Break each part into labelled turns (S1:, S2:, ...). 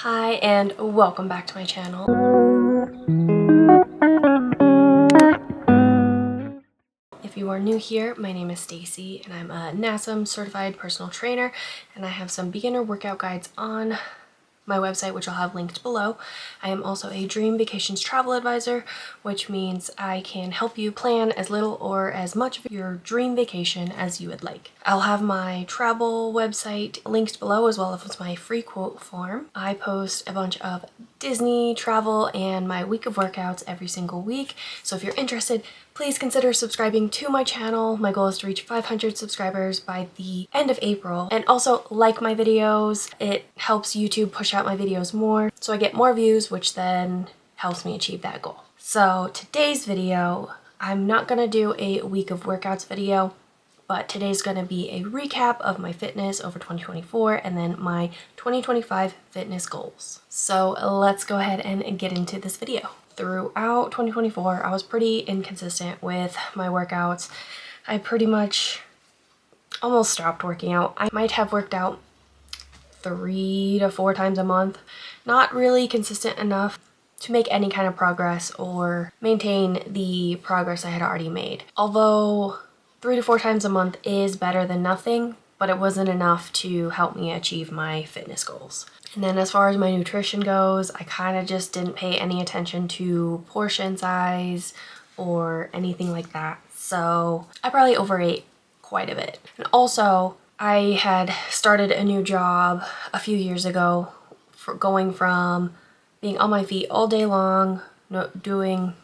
S1: Hi and welcome back to my channel. If you are new here, my name is Stacy and I'm a NASM certified personal trainer, and I have some beginner workout guides on my website, which I'll have linked below. I am also a dream vacations travel advisor, which means I can help you plan as little or as much of your dream vacation as you would like. I'll have my travel website linked below, as well as my free quote form. I post a bunch of Disney travel and my week of workouts every single week. So if you're interested, please consider subscribing to my channel. My goal is to reach 500 subscribers by the end of April. And also like my videos. It helps YouTube push out my videos more, so I get more views, which then helps me achieve that goal. So today's video, I'm not gonna do a week of workouts video, but today's gonna be a recap of my fitness over 2024 and then my 2025 fitness goals. So let's go ahead and get into this video. Throughout 2024, I was pretty inconsistent with my workouts. I pretty much almost stopped working out. I might have worked out 3 to 4 times a month. Not really consistent enough to make any kind of progress or maintain the progress I had already made. Although 3 to 4 times a month is better than nothing, but it wasn't enough to help me achieve my fitness goals. And then as far as my nutrition goes, I kind of just didn't pay any attention to portion size or anything like that. So I probably overate quite a bit. And also, I had started a new job a few years ago, going from being on my feet all day long, doing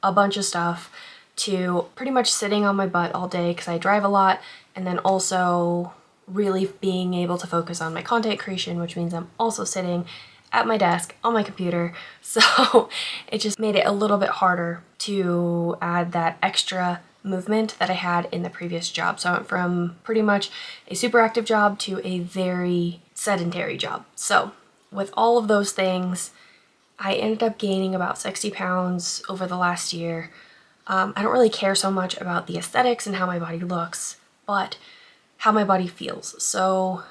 S1: a bunch of stuff, to pretty much sitting on my butt all day because I drive a lot, and then also really being able to focus on my content creation, which means I'm also sitting at my desk on my computer. So it just made it a little bit harder to add that extra movement that I had in the previous job. So I went from pretty much a super active job to a very sedentary job. So with all of those things, I ended up gaining about 60 pounds over the last year. I don't really care so much about the aesthetics and how my body looks, but how my body feels. So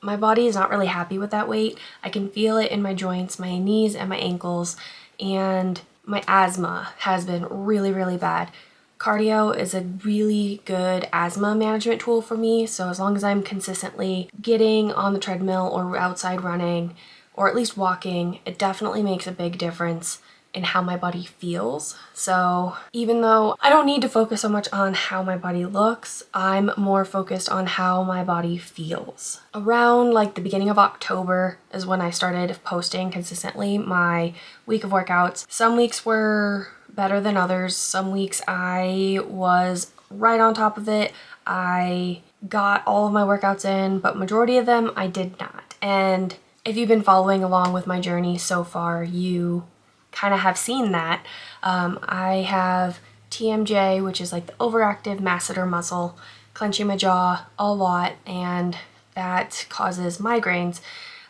S1: my body is not really happy with that weight. I can feel it in my joints, my knees and my ankles, and my asthma has been really, really bad. Cardio is a really good asthma management tool for me, so as long as I'm consistently getting on the treadmill or outside running, or at least walking, it definitely makes a big difference in how my body feels. So even though I don't need to focus so much on how my body looks, I'm more focused on how my body feels. Around like the beginning of October is when I started posting consistently my week of workouts. Some weeks were better than others. Some weeks I was right on top of it. I got all of my workouts in, but majority of them I did not. And if you've been following along with my journey so far, you kind of have seen that. I have TMJ, which is like the overactive masseter muscle, clenching my jaw a lot, and that causes migraines.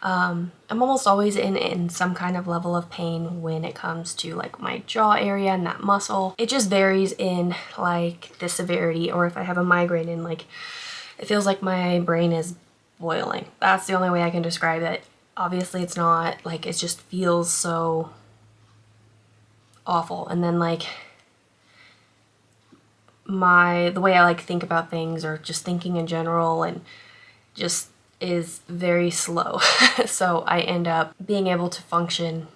S1: I'm almost always in some kind of level of pain when it comes to like my jaw area and that muscle. It just varies in like the severity, or if I have a migraine and like it feels like my brain is boiling. That's the only way I can describe it. Obviously it's not, like it just feels so awful. And then like the way I like think about things, or just thinking in general, and just is very slow. So I end up being able to function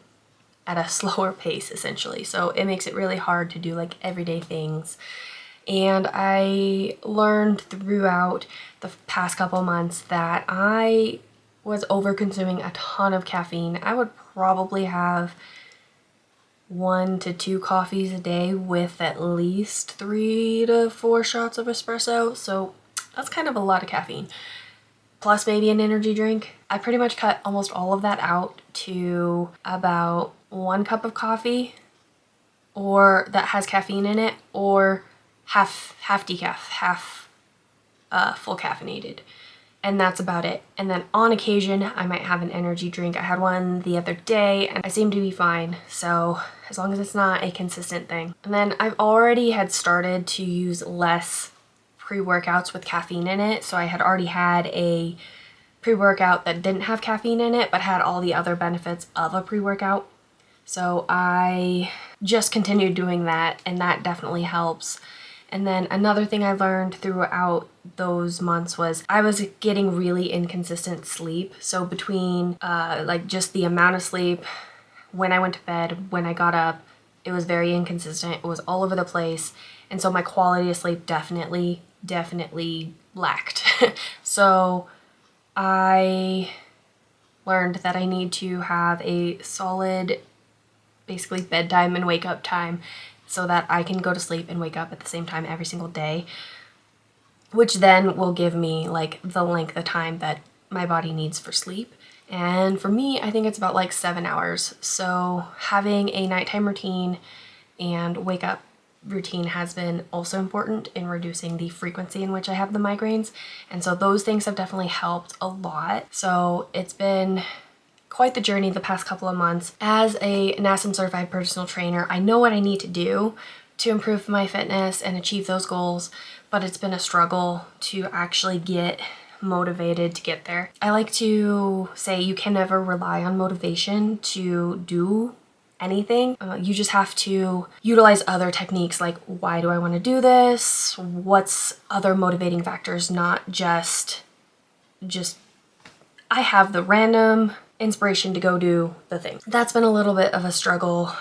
S1: at a slower pace essentially. So it makes it really hard to do like everyday things. And I learned throughout the past couple months that I was over consuming a ton of caffeine. I would probably have 1 to 2 coffees a day with at least 3 to 4 shots of espresso. So that's kind of a lot of caffeine. Plus maybe an energy drink. I pretty much cut almost all of that out to about 1 cup of coffee, or that has caffeine in it, or half decaf, half full caffeinated. And that's about it. And then on occasion, I might have an energy drink. I had one the other day and I seem to be fine. So as long as it's not a consistent thing. And then I've already had started to use less pre-workouts with caffeine in it. So I had already had a pre-workout that didn't have caffeine in it, but had all the other benefits of a pre-workout. So I just continued doing that, and that definitely helps. And then another thing I learned throughout those months was I was getting really inconsistent sleep. So between like just the amount of sleep, when I went to bed, when I got up, it was very inconsistent. It was all over the place. And so my quality of sleep definitely lacked. So I learned that I need to have a solid, basically bedtime and wake up time so that I can go to sleep and wake up at the same time every single day, which then will give me like the length of time that my body needs for sleep. And for me, I think it's about like 7 hours. So having a nighttime routine and wake up routine has been also important in reducing the frequency in which I have the migraines. And so those things have definitely helped a lot. So it's been quite the journey the past couple of months. As a NASM certified personal trainer, I know what I need to do to improve my fitness and achieve those goals, but it's been a struggle to actually get motivated to get there. I like to say you can never rely on motivation to do anything. You just have to utilize other techniques like, why do I want to do this? What's other motivating factors, not just I have the random inspiration to go do the thing. That's been a little bit of a struggle,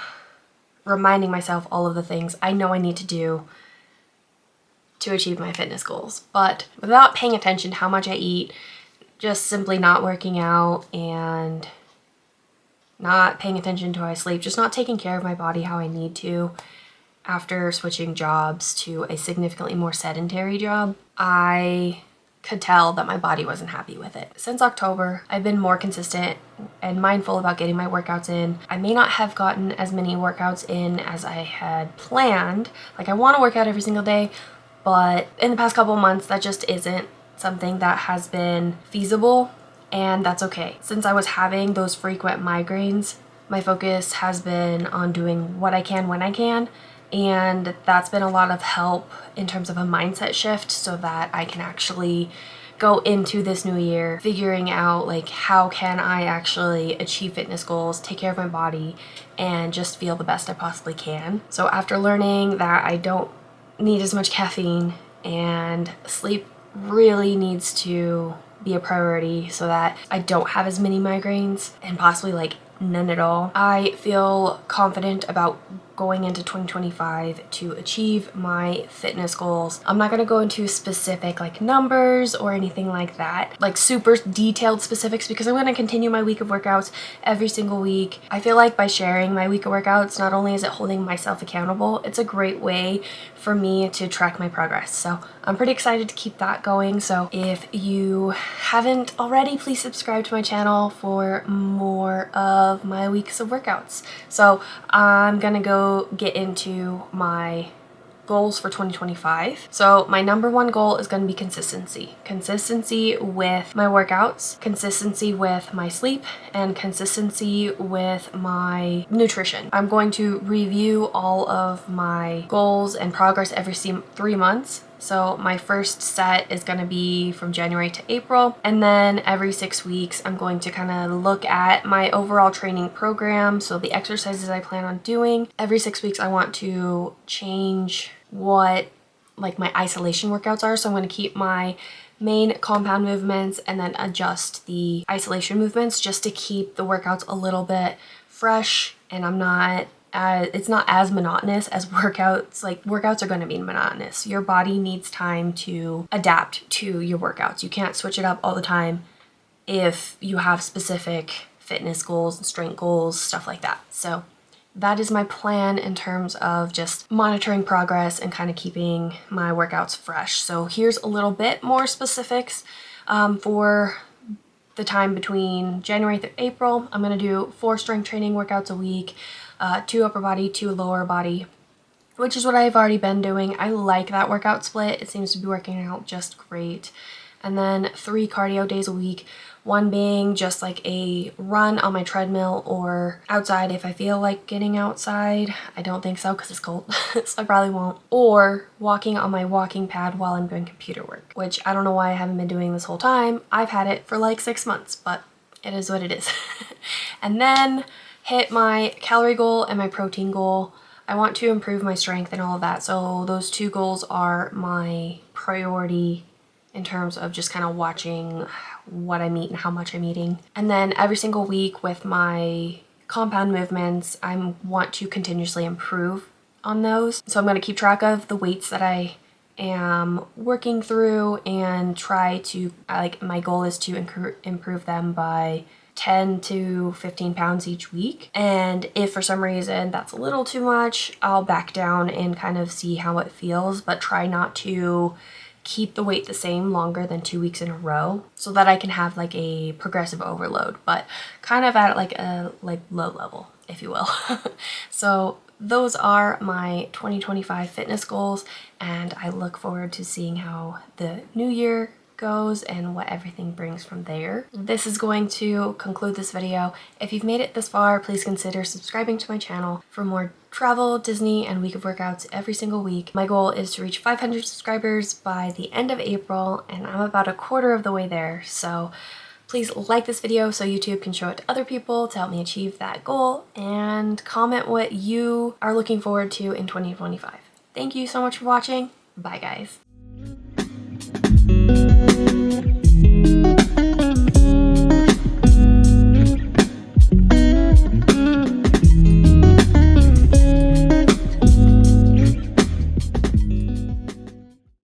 S1: reminding myself all of the things I know I need to do to achieve my fitness goals, but without paying attention to how much I eat, just simply not working out and not paying attention to how I sleep, just not taking care of my body how I need to. After switching jobs to a significantly more sedentary job, I could tell that my body wasn't happy with it. Since October, I've been more consistent and mindful about getting my workouts in. I may not have gotten as many workouts in as I had planned. Like, I want to work out every single day, but in the past couple months, that just isn't something that has been feasible, and that's okay. Since I was having those frequent migraines, my focus has been on doing what I can when I can, and that's been a lot of help in terms of a mindset shift so that I can actually go into this new year figuring out like, how can I actually achieve fitness goals, take care of my body, and just feel the best I possibly can. So after learning that I don't need as much caffeine and sleep really needs to be a priority so that I don't have as many migraines and possibly like none at all, I feel confident about going into 2025 to achieve my fitness goals. I'm not going to go into specific like numbers or anything like that, like super detailed specifics, because I'm going to continue my week of workouts every single week. I feel like by sharing my week of workouts, not only is it holding myself accountable, it's a great way for me to track my progress. So I'm pretty excited to keep that going. So if you haven't already, please subscribe to my channel for more of my weeks of workouts. So I'm gonna go get into my goals for 2025. So my number one goal is going to be consistency. Consistency with my workouts, consistency with my sleep, and consistency with my nutrition. I'm going to review all of my goals and progress every 3 months. So my first set is going to be from January to April, and then every 6 weeks I'm going to kind of look at my overall training program, so the exercises I plan on doing. Every 6 weeks I want to change what like my isolation workouts are, so I'm going to keep my main compound movements and then adjust the isolation movements just to keep the workouts a little bit fresh, and it's not as monotonous as workouts. Like, workouts are going to be monotonous. Your body needs time to adapt to your workouts. You can't switch it up all the time if you have specific fitness goals and strength goals, stuff like that. So that is my plan in terms of just monitoring progress and kind of keeping my workouts fresh. So here's a little bit more specifics for the time between January through April. I'm going to do 4 strength training workouts a week, 2 upper body, 2 lower body, which is what I've already been doing. I like that workout split. It seems to be working out just great. And then 3 cardio days a week, One being just like a run on my treadmill or outside if I feel like getting outside. I don't think so because it's cold, so I probably won't. Or walking on my walking pad while I'm doing computer work, which I don't know why I haven't been doing this whole time. I've had it for like 6 months, but it is what it is. And then hit my calorie goal and my protein goal. I want to improve my strength and all of that, so those two goals are my priority in terms of just kind of watching what I'm eating, how much I'm eating. And then every single week with my compound movements, I want to continuously improve on those. So I'm going to keep track of the weights that I am working through and try to, my goal is to improve them by 10 to 15 pounds each week. And if for some reason that's a little too much, I'll back down and kind of see how it feels, but try not to keep the weight the same longer than 2 weeks in a row so that I can have like a progressive overload, but kind of at like a low level, if you will. So those are my 2025 fitness goals, and I look forward to seeing how the new year goes and what everything brings from there. This is going to conclude this video. If you've made it this far, please consider subscribing to my channel for more travel, Disney, and week of workouts every single week. My goal is to reach 500 subscribers by the end of April, and I'm about a quarter of the way there. So please like this video so YouTube can show it to other people to help me achieve that goal, and comment what you are looking forward to in 2025. Thank you so much for watching. Bye guys.